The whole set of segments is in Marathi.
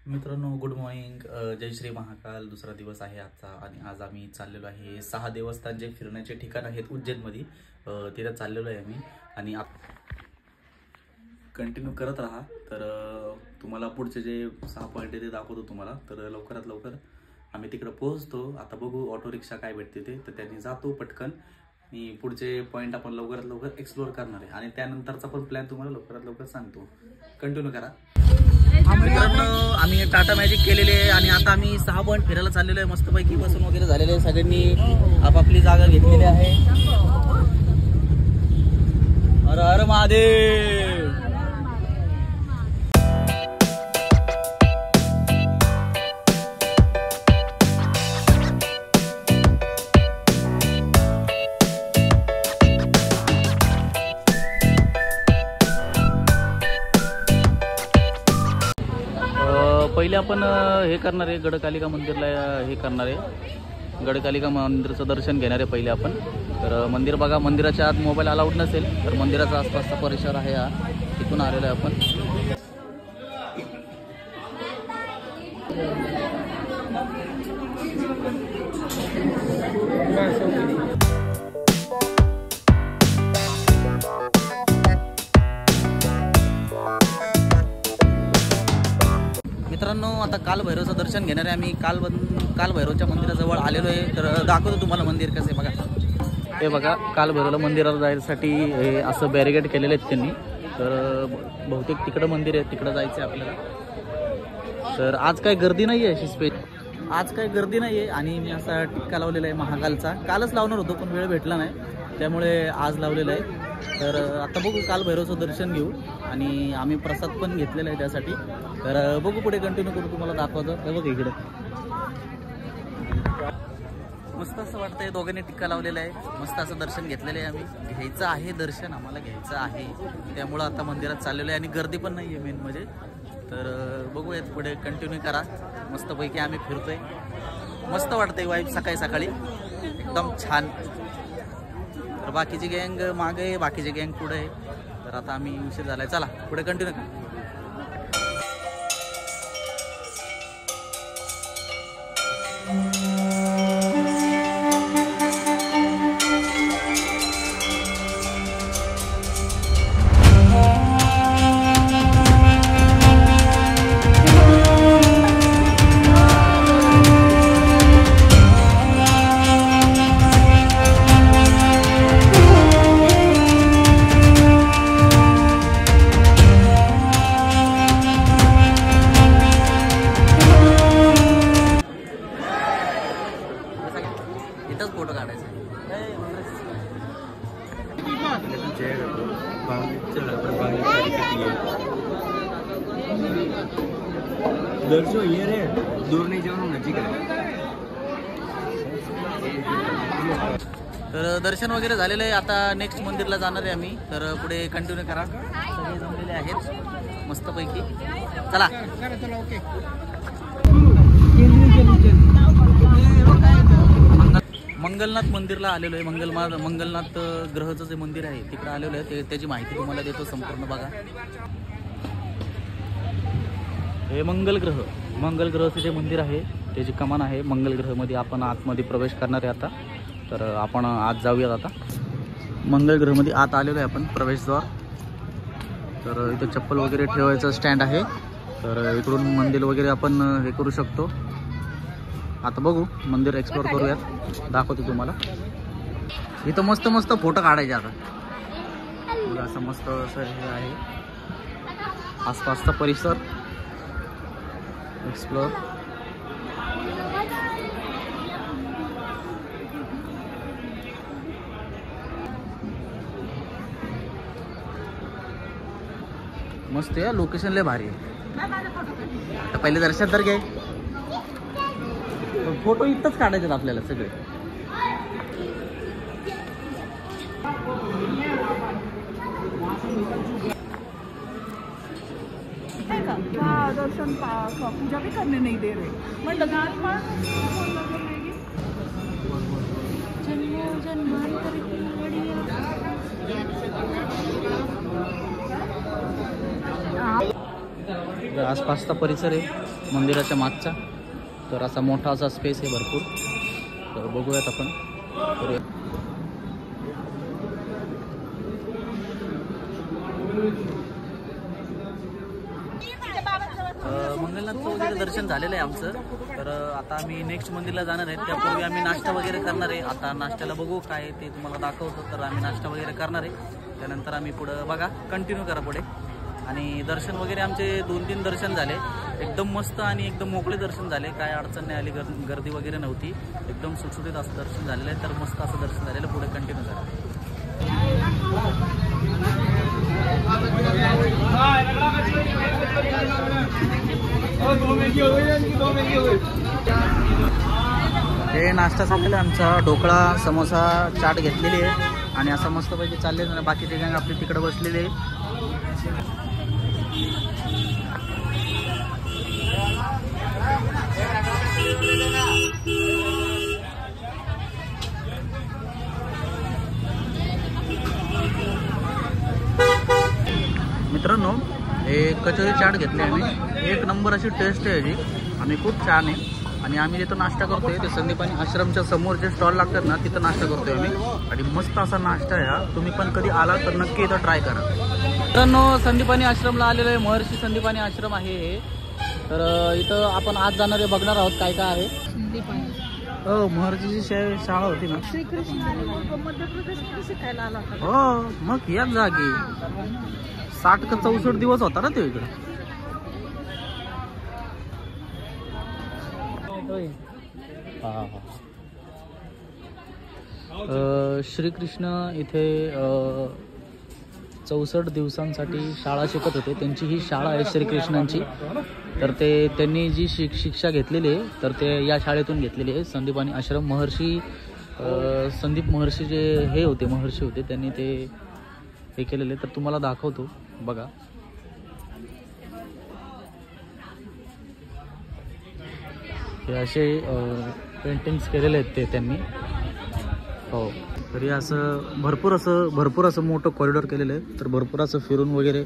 मित्रांनो, गुड मॉर्निंग. जय श्री महाकाल. दुसरा दिवस आहे आजचा आणि आज आम्ही चाललेलो आहे 6 देवस्थान जे फिरण्याचे ठिकाण आहेत उज्जैनमध्ये, तिथे चाललेलो आहे आम्ही. आणि कंटिन्यू करत राहा. तर तुम्हाला पुढचे जे 6 पॉईंट आहे ते दाखवतो तुम्हाला. तर लवकरात लवकर आम्ही तिकडे पोहोचतो. आता बघू ऑटो रिक्षा काय भेटते ते, तर त्यांनी जातो पटकन आणि पुढचे पॉईंट आपण लवकरात लवकर एक्सप्लोर करणार आहे. आणि त्यानंतरचा पण प्लॅन तुम्हाला लवकरात लवकर सांगतो. कंटिन्यू करा. मित्रांनो, आम्ही टाटा मॅजिक केलेले आहे आणि आता आम्ही 6 पॉईंट फिरायला चाललेलो आहे. मस्तपैकी बसून वगैरे झालेले आहे. सगळ्यांनी आपापली जागा घेतलेली आहे. हर हर महादेव. पहिले आपण हे करणार आहे, गडकालिका मंदिरला हे करणार आहे. गडकालिका मंदिराचं दर्शन घेणार आहे पहिले आपण. तर मंदिर बघा, मंदिराच्या आत मोबाईल अलाउड नसेल, तर मंदिराचा आसपासचा परिसर आहे हा. तिथून आलेलो आहे आपण. मित्रांनो, आता कालभैरवचं दर्शन घेणार आहे आम्ही. कालभैरवच्या मंदिराजवळ आलेलो आहे. तर दाखवतो तुम्हाला मंदिर कसं आहे बघा. हे बघा, कालभैरवला मंदिराला जायसाठी हे असं बॅरिकेड केलेले आहेत त्यांनी. तर बहुतेक तिकडं मंदिर आहे, तिकडं जायचं आहे आपल्याला. तर आज काही गर्दी नाही आहे अशी आज काही गर्दी नाही आहे. आणि मी असा टिक्का लावलेला आहे महाकालचा. कालच लावणार होतो पण वेळ भेटला नाही, त्यामुळे आज लावलेला आहे. तर आता बघू, कालभैरवचं दर्शन घेऊ आणि आम्ही प्रसाद पण घेतलेला आहे त्यासाठी. तर बघू, पुढे कंटिन्यू करू, तुम्हाला दाखवतो. हे बघ इकडे मस्त असं वाटतंय. दोघांनी टिक्का लावलेला आहे, मस्त असं दर्शन घेतलेलं आहे आम्ही. घ्यायचं आहे दर्शन, आम्हाला घ्यायचं आहे, त्यामुळं आता मंदिरात चाललेलं आहे. आणि गर्दी पण नाही आहे मेन म्हणजे. तर बघूयात, पुढे कंटिन्यू करा. मस्तपैकी आम्ही फिरतोय, मस्त वाटतंय वाईब सकाळी सकाळी एकदम छान. तर बाकीची गँग मागे आहे, बाकीची गँग पुढे आहे. तर आता आम्ही उशीर झालाय, चला पुढे कंटिन्यू करा. फोटो काढायचा. ये रे दूर नहीं जाओ, नजीक है. तर दर्शन वगैरे झालेलं आहे. आता नेक्स्ट मंदिरला जाणार आहे आम्ही. तर पुढे कंटिन्यू करा. सगळे जमलेले आहेत मस्तपैकी, चला. मंगलनाथ मंदिरला आलेलो आहे. मंगलनाथ ग्रहाचं जे मंदिर आहे तिकडे आलेलो आहे. त्याची माहिती तुम्हाला देतो संपूर्ण बघा. हे मंगल ग्रहाचं जे मंदिर आहे त्याची कमान आहे. मंगल ग्रहमध्ये आपण आतमध्ये प्रवेश करणार आहे आता. तर आपण आत जाऊयात आता. मंगल ग्रहमध्ये आत आलेलो आहे आपण, प्रवेशद्वार. तर इथं चप्पल वगैरे ठेवायचं स्टँड आहे. तर इकडून मंदिर वगैरे आपण हे करू शकतो. आता बघू, मंदिर एक्सप्लोर करूयात, दाखवतो तुम्हाला. इथं मस्त मस्त फोटो काढायचे आता. असं मस्त असं हे आहे आसपासचा परिसर एक्सप्लोर. मस्त आहे, लोकेशन लय भारी आहे. पहिले दर्शन तर घे, फोटो इथंच काढायचे आपल्याला सगळे. दर्शन पूजा भी करने नहीं दे रहे. मैं लगा तर आसपासचा परिसर आहे मंदिराच्या मागचा. तर असा मोठा असा स्पेस आहे भरपूर. तर बघूयात आपण. मंगलनाथचं वगैरे दर्शन झालेलं आहे आमचं. तर आता आम्ही नेक्स्ट मंदिरला जाणार आहे. त्यापूर्वी आम्ही नाश्ता वगैरे करणार आहे. आता नाश्त्याला बघू काय ते तुम्हाला दाखवतो. तर आम्ही नाश्ता वगैरे करणार आहे. त्यानंतर आम्ही पुढं बघा कंटिन्यू करा पुढे. आणि दर्शन वगैरे आमचे 2-3 दर्शन झाले. एकदम मस्त आणि एकदम मोकळे दर्शन झाले. काय अडचण नाही आली, गर्दी वगैरे नव्हती. एकदम सुटसुटीत असं दर्शन झालेलं आहे. तर मस्त असं दर्शन झालेलं. पुढे कंटिन्यू करा. हे नाश्ता झालेला आमचा. ढोकळा, समोसा, चाट घेतलेली आहे आणि असं मस्तपैकी चालले ना. बाकीचे गँग आपली तिकडे बसलेले. मित्रांनो, हे कचोरी चाट घेतली आम्ही. एक नंबर अशी टेस्ट आहे याची आणि खूप छान आहे. आणि आम्ही जिथं नाश्ता करतोय ते संदीपानी आश्रमच्या समोर जे स्टॉल लागतात ना तिथं नाश्ता करतोय आम्ही. आणि मस्त असा नाश्ता आहे हा. तुम्ही पण कधी आला तर नक्की इथं ट्राय करा. मित्रांनो, संदीपानी आश्रमला आलेलो आहे. महर्षी संदीपानी आश्रम आहे हे. तर इथं आपण आज जाणारे बघणार आहोत काय काय आहे. हो, महर्षीची शाळा होती ना. श्रीकृष्ण मध्य प्रदेश शिकायला आला होता. हो, मग याच जागी 60 का 64 दिवस होता ना तो इकडे. श्रीकृष्ण इथे 64 दिवसांसाठी शाळा शिकत होते. त्यांची ही शाळा आहे श्रीकृष्णांची. तर त्यांनी जी शिक्षा घेतलेली आहे तर ते या शाळेतून घेतलेली आहे. संदीपानी आश्रम. महर्षी संदीप महर्षी जे हे होते महर्षी होते त्यांनी हे केलेले. तर तुम्हाला दाखवतो बघा. हे असे पेंटिंग्स केलेले आहेत ते त्यांनी. हो, तरी असं भरपूर असं मोठं कॉरिडॉर केलेलं आहे. तर भरपूर असं फिरून वगैरे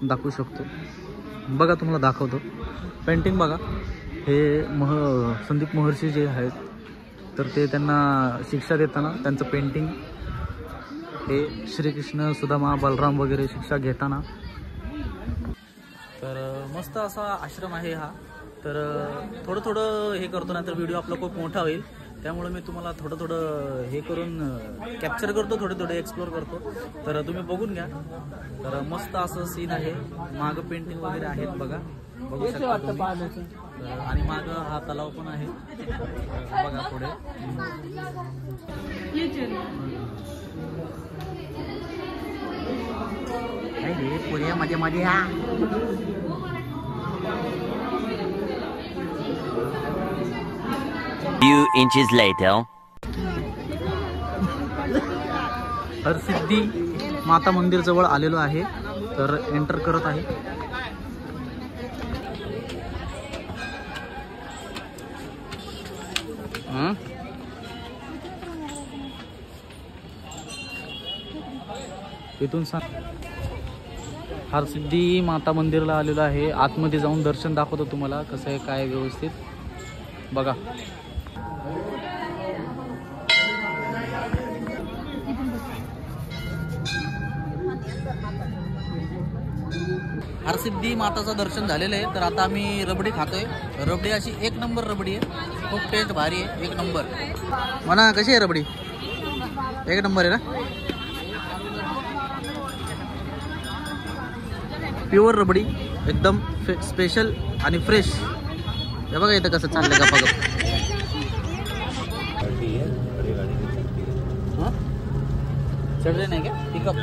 दाखवू शकतो. बघा, तुम्हाला दाखवतो पेंटिंग बघा. हे संदीप महर्षी जे आहेत तर ते त्यांना शिक्षा देताना त्यांचं पेंटिंग. हे श्रीकृष्ण, सुदामा, बलराम वगैरे शिक्षा घेताना. तर मस्त असा आश्रम आहे हा. तर थोडं हे करतो ना तर व्हिडिओ आपला खूप मोठा होईल. त्यामुळे मी तुम्हाला थोडं हे करून कॅप्चर करतो. थोडे एक्सप्लोर करतो. तर तुम्ही बघून घ्या. तर मस्त असं सीन आहे. मागं पेंटिंग वगैरे आहेत बघा. बघू शकता तुम्ही. आणि मागं हा तलाव पण आहे बघा पुढे. पुढे मध्ये हा. Few inches later. हरसिद्धी माता मंदिर जवळ आलेलो आहे. तर एंटर करत आहे. इथून हरसिद्धी माता मंदिरला आलेलो आहे. आतमध्ये जाऊन दर्शन दाखवतो तुम्हाला कसं आहे काय व्यवस्थित बघा. हरसिद्धी माताचं दर्शन झालेलं आहे. तर आता आम्ही रबडी खातोय. रबडी अशी 1 नंबर रबडी आहे. खूप टेस्ट भारी आहे. 1 नंबर. म्हणा कशी आहे रबडी? 1 नंबर आहे ना. प्युअर रबडी एकदम स्पेशल आणि फ्रेश. हे बघा इथं कसं चाललंय गप्पा. चढले नाही का पिकअप.